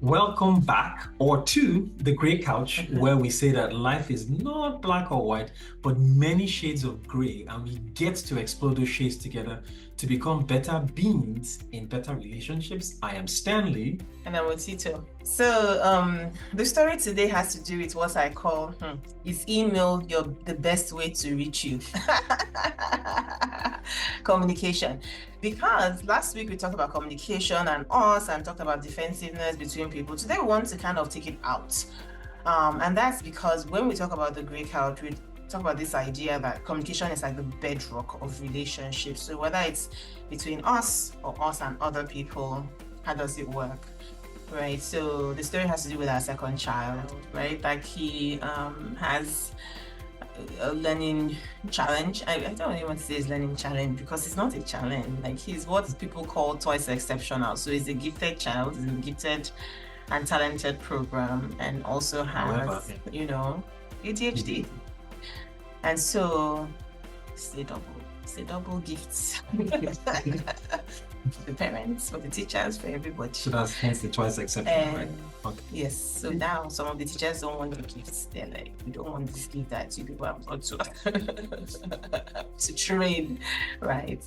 Welcome back or to the Grey Couch, where we say that life is not black or white, but many shades of grey, and we get to explore those shades together to become better beings in better relationships. I am Stanley. And I'm Otito. So the story today has to do with what I call is email the best way to reach you. Communication. Because last week we talked about communication and us and talked about defensiveness between people. Today we want to kind of take it out. And that's because when we talk about the Grey Couch, we talk about this idea that communication is like the bedrock of relationships. So whether it's between us or us and other people, how does it work? Right, so the story has to do with our second child, right? Like he has a learning challenge. I don't even want to say it's learning challenge because it's not a challenge. Like he's what people call twice exceptional. So he's a gifted child, he's a gifted and talented program, and also has, ADHD. And so it's a double gifts. The parents, for the teachers, for everybody. So that's hence the twice exceptional, right? Okay. Yes. So now some of the teachers don't want the gifts. They're like, we don't want this gift that you people have got to train, right?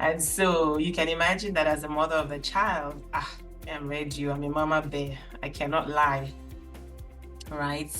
And so you can imagine that as a mother of the child, I'm ready. I'm a mama bear. I cannot lie, right?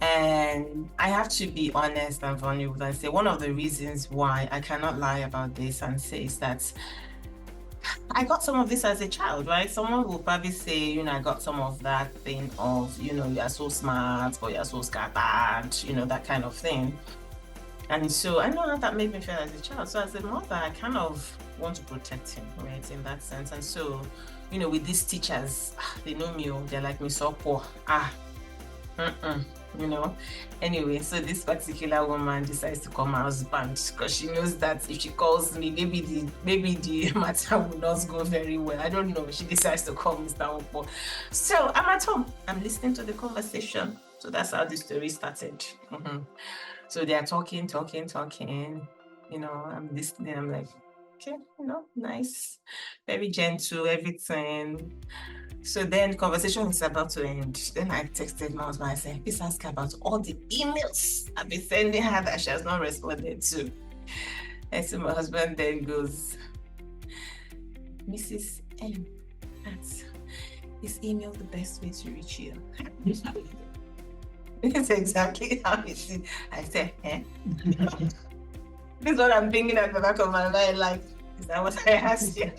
And I have to be honest and vulnerable and say one of the reasons why I cannot lie about this and say is that I got some of this as a child, right? Someone will probably say, I got some of that thing of, you're so smart or you're so scattered, that kind of thing. And so I know how that made me feel as a child. So as a mother, I kind of want to protect him, right, in that sense. And so, with these teachers, they know me, they're like me so poor. Anyway, so this particular woman decides to call my husband because she knows that if she calls me, maybe the matter will not go very well. I don't know. She decides to call Mr. Opo. So I'm at home. I'm listening to the conversation. So that's how the story started. So they are talking. I'm listening. I'm like, okay, nice, very gentle, everything. So then conversation is about to end. Then I texted my husband. I said, please ask her about all the emails I've been sending her that she has not responded to. And so my husband then goes, Mrs. M, is email the best way to reach you? It's exactly how it is. I said, This is what I'm thinking at the back of my mind, like, is that what I asked you?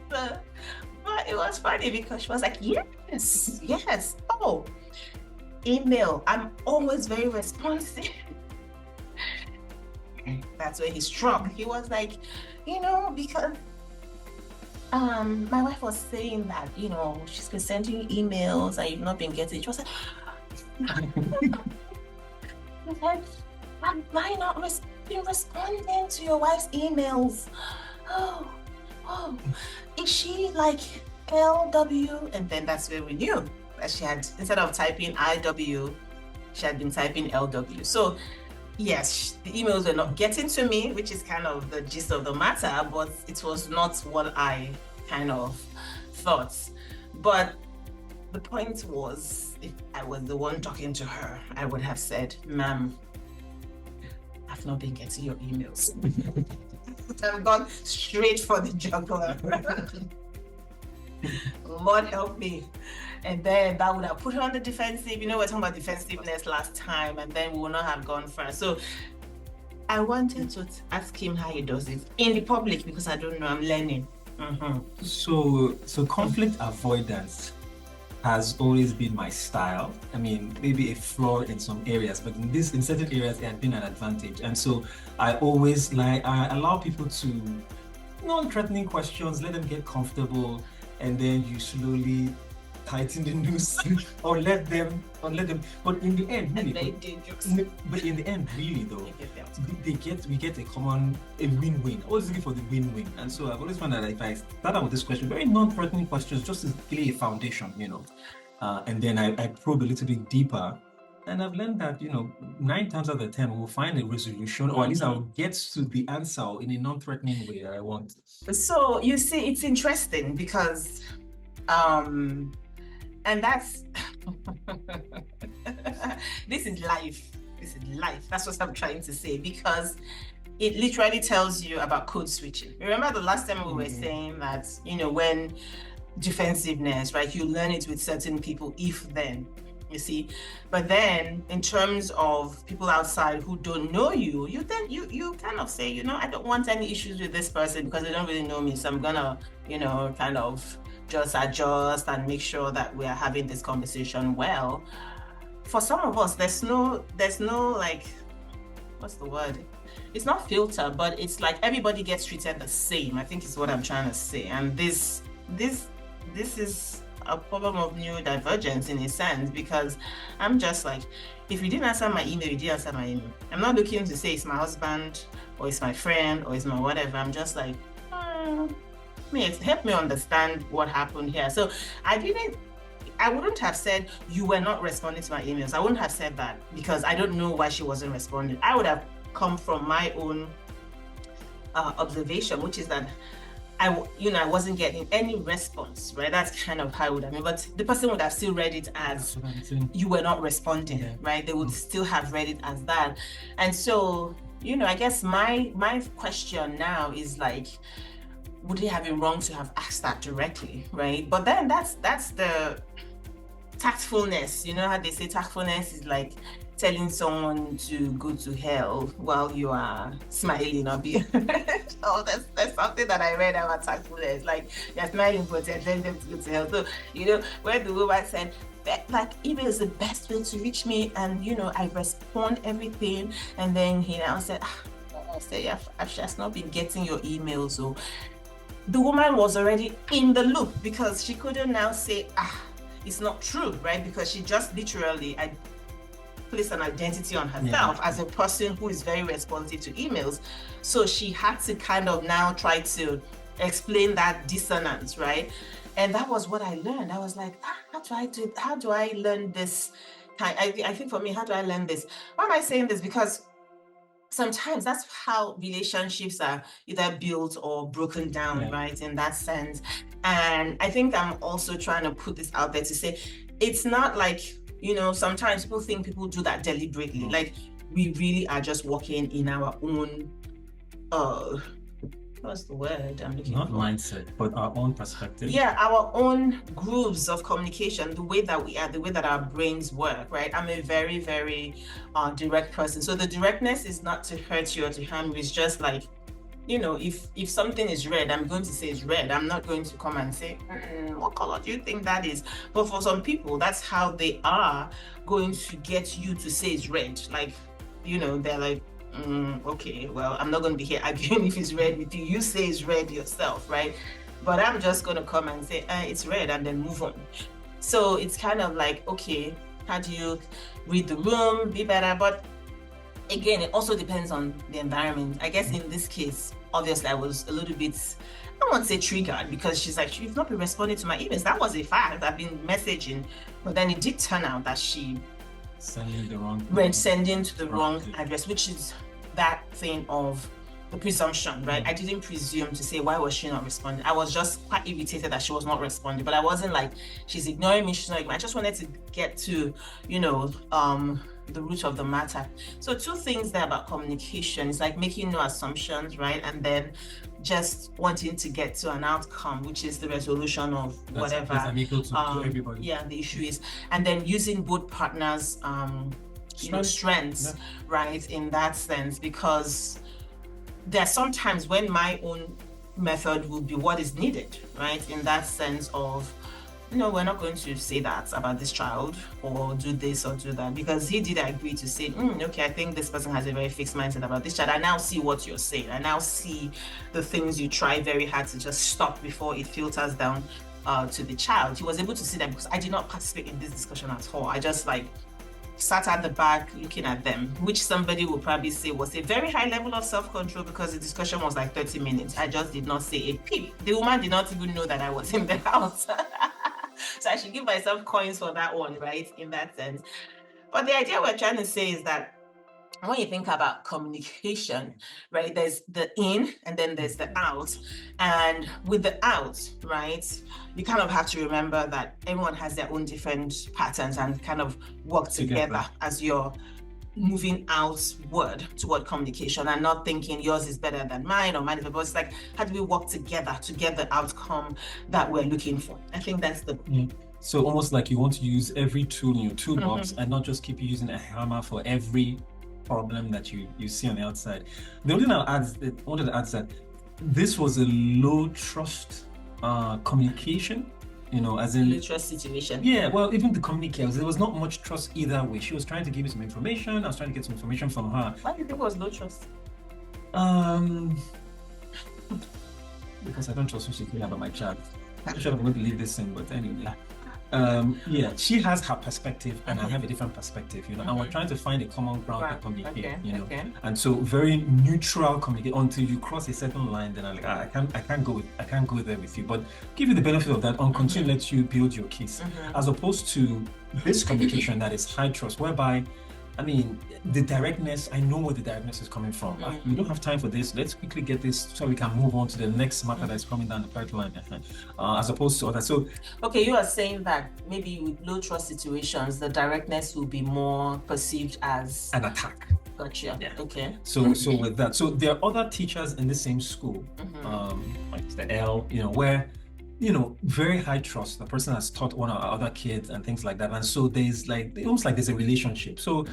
But it was funny because she was like, yes. Oh, email. I'm always very responsive. That's where he struck. He was like, because my wife was saying that, she's been sending you emails and you've not been getting it. She was like, am I not been responding to your wife's emails? Oh, is she like LW? And then that's where we knew that she had, instead of typing IW, she had been typing LW. So yes, the emails were not getting to me, which is kind of the gist of the matter, but it was not what I kind of thought. But the point was, if I was the one talking to her, I would have said, ma'am, I've not been getting your emails. I've gone straight for the jugular. Lord help me. And then that would have put her on the defensive. We're talking about defensiveness last time, and then we would not have gone first. So I wanted to ask him how he does it in the public because I don't know, I'm learning. So conflict avoidance has always been my style. I mean, maybe a flaw in some areas, but in certain areas, it had been an advantage. And so I always I allow people to non-threatening questions, let them get comfortable, and then you slowly tighten the noose or let them. But in the end, really, but in the end, really though, we get a win-win. I was looking for the win-win, and so I've always found that if I start out with this question, very non-threatening questions, just to lay a foundation, and then I probe a little bit deeper, And I've learned that, 9 times out of 10, we'll find a resolution, or at least I'll get to the answer in a non-threatening way that I want. So you see, it's interesting because, and that's, this is life. This is life. That's what I'm trying to say, because it literally tells you about code switching. Remember the last time we were saying that, when defensiveness, right, you learn it with certain people, if then, you see. But then in terms of people outside who don't know you, you kind of say, I don't want any issues with this person because they don't really know me. So I'm gonna, kind of just adjust and make sure that we are having this conversation well. For some of us, there's no like, what's the word? It's not filter, but it's like everybody gets treated the same, I think is what I'm trying to say. And this is a problem of neurodivergence in a sense, because I'm just like, if you didn't answer my email, you didn't answer my email. I'm not looking to say it's my husband or it's my friend or it's my whatever. I'm just like, help me understand what happened here. So I wouldn't have said you were not responding to my emails. I wouldn't have said that because I don't know why she wasn't responding. I would have come from my own observation, which is that I wasn't getting any response, right? That's kind of how I would have, but the person would have still read it as you were not responding, right? They would still have read it as that. And so, I guess my question now is like, would it have been wrong to have asked that directly, right? But then that's the tactfulness. You know how they say tactfulness is like telling someone to go to hell while you are smiling or be oh, that's something that I read about tactfulness, like you're smiling but you're telling them to go to hell. So when the woman said like email is the best way to reach me, and I respond everything, and then he now said I said, yeah, she has not been getting your emails. So the woman was already in the loop because she couldn't now say it's not true, right? Because she just literally place an identity on herself as a person who is very responsive to emails. So she had to kind of now try to explain that dissonance, right? And that was what I learned. I was like, how do I learn this? I think for me, how do I learn this? Why am I saying this? Because sometimes that's how relationships are either built or broken down, right? In that sense. And I think I'm also trying to put this out there to say, it's not like, sometimes people think people do that deliberately. Like we really are just working in our own, what's the word I'm looking Not for? mindset, but our own perspective. Yeah, our own grooves of communication, the way that we are, the way that our brains work, right? I'm a very, very direct person. So the directness is not to hurt you or to harm you. It's just like, if something is red, I'm going to say it's red. I'm not going to come and say, what color do you think that is? But for some people, that's how they are going to get you to say it's red. Like, they're like, okay, well, I'm not going to be here arguing if it's red with you. You say it's red yourself, right? But I'm just going to come and say, it's red, and then move on. So it's kind of like, okay, how do you read the room, be better? But again, it also depends on the environment. I guess in this case, obviously, I was a little bit, I won't say triggered, because she's like, you've not been responding to my emails. That was a fact. I've been messaging. But then it did turn out that she sending to the wrong address, which is that thing of the presumption, right? I didn't presume to say, why was she not responding? I was just quite irritated that she was not responding, but I wasn't like, she's ignoring me, she's not ignoring me. I just wanted to get to, the root of the matter. So 2 things there about communication. It's like making no assumptions, right? And then just wanting to get to an outcome, which is the resolution of whatever to everybody. Yeah, the issue is. And then using both partners strengths, right, in that sense, because there are sometimes when my own method will be what is needed, right, in that sense of, we're not going to say that about this child or do this or do that, because he did agree to say, okay, I think this person has a very fixed mindset about this child. I now see what you're saying. I now see the things you try very hard to just stop before it filters down to the child. He was able to see that because I did not participate in this discussion at all. I just sat at the back looking at them, which somebody would probably say was a very high level of self-control, because the discussion was like 30 minutes. I just did not say a peep. The woman did not even know that I was in the house. So I should give myself coins for that one, right? In that sense. But the idea we're trying to say is that when you think about communication, right, there's the in and then there's the out. And with the out, right, you kind of have to remember that everyone has their own different patterns and kind of work together as you're moving outward toward communication and not thinking yours is better than mine or mine is better. It's like, how do we work together to get the outcome that we're looking for? I think that's the So almost like you want to use every tool in your toolbox and not just keep using a hammer for every problem that you see on the outside. The only thing I wanted to add is that this was a low trust communication, as in low trust situation. Yeah, well, even the communicators, there was not much trust either way. She was trying to give me some information. I was trying to get some information from her. Why do you think it was low trust? Because I don't trust what she's saying about my child. I'm sure I'm going to leave this thing, but anyway. Yeah, she has her perspective and I have a different perspective, and we're trying to find a common ground to communicate, and so very neutral communicate until you cross a certain line. Then I'm like, I can't go there with you, but give you the benefit of that and continue to let you build your case, as opposed to this communication that is high trust, whereby the directness, I know where the directness is coming from. We don't have time for this. Let's quickly get this so we can move on to the next matter that's coming down the pipeline, as opposed to others. So, okay, you are saying that maybe with low trust situations, the directness will be more perceived as an attack. Gotcha. Yeah. Okay. So with that, so there are other teachers in the same school, like the L, where very high trust. The person has taught one of our other kids and things like that. And so there's almost like there's a relationship. So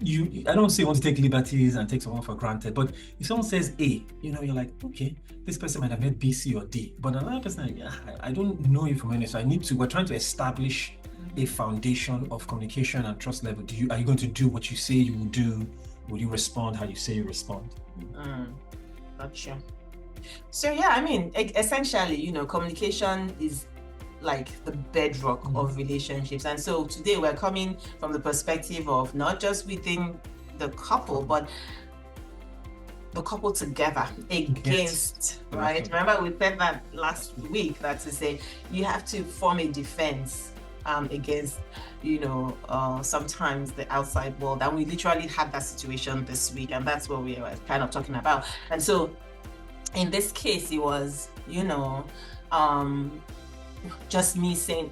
I don't say you want to take liberties and take someone for granted, but if someone says A, you're like, okay, this person might have made B, C, or D. But another person, I don't know you from any, so we're trying to establish a foundation of communication and trust level. Are you going to do what you say you will do? Will you respond how you say you respond? Gotcha. So yeah, essentially, communication is like the bedrock of relationships. And so today we're coming from the perspective of not just within the couple, but the couple together against, right? Remember we said that last week, that to say you have to form a defense against, sometimes the outside world. And we literally had that situation this week, and that's what we were kind of talking about. And so in this case, it was, just me saying,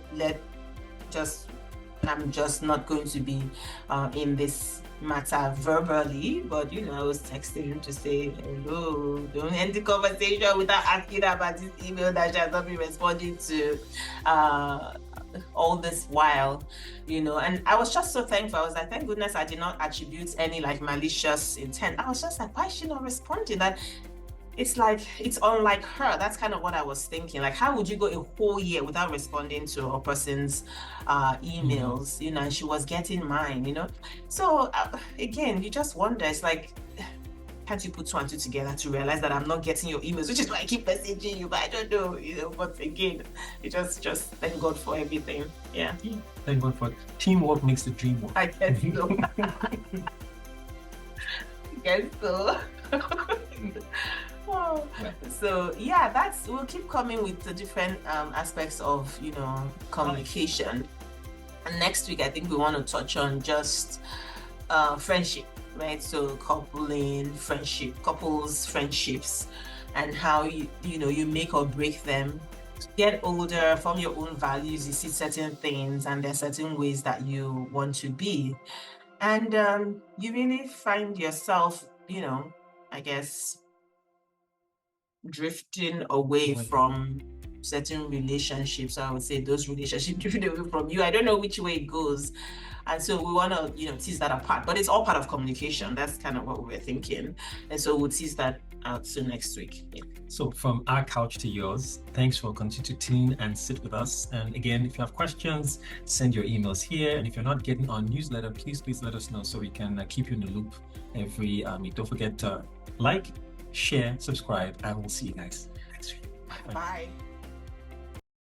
I'm just not going to be in this matter verbally, but I was texting him to say, hello, don't end the conversation without asking about this email that she has not been responding to all this while, and I was just so thankful. I was like, thank goodness I did not attribute any malicious intent. I was just like, why is she not responding? That it's like, it's unlike her. That's kind of what I was thinking. Like, how would you go a whole year without responding to a person's emails, and she was getting mine, So again, you just wonder, it's like, can't you put two and two together to realize that I'm not getting your emails, which is why I keep messaging you, but I don't know, but again, you just thank God for everything. Yeah. Thank God for teamwork makes the dream work. I guess so. So yeah, we'll keep coming with the different aspects of communication. And next week I think we want to touch on just friendship, right? So couples friendships, and how you make or break them. Get older, form your own values, you see certain things, and there are certain ways that you want to be, and you really find yourself, I guess, drifting away from certain relationships. So I would say those relationships drifting away from you. I don't know which way it goes. And so we want to, tease that apart. But it's all part of communication. That's kind of what we were thinking. And so we'll tease that out soon next week. Yeah. So from our couch to yours, thanks for continuing to tune and sit with us. And again, if you have questions, send your emails here. And if you're not getting our newsletter, please let us know so we can keep you in the loop every week. Don't forget to like, share, subscribe, and we'll see you guys next week. Bye.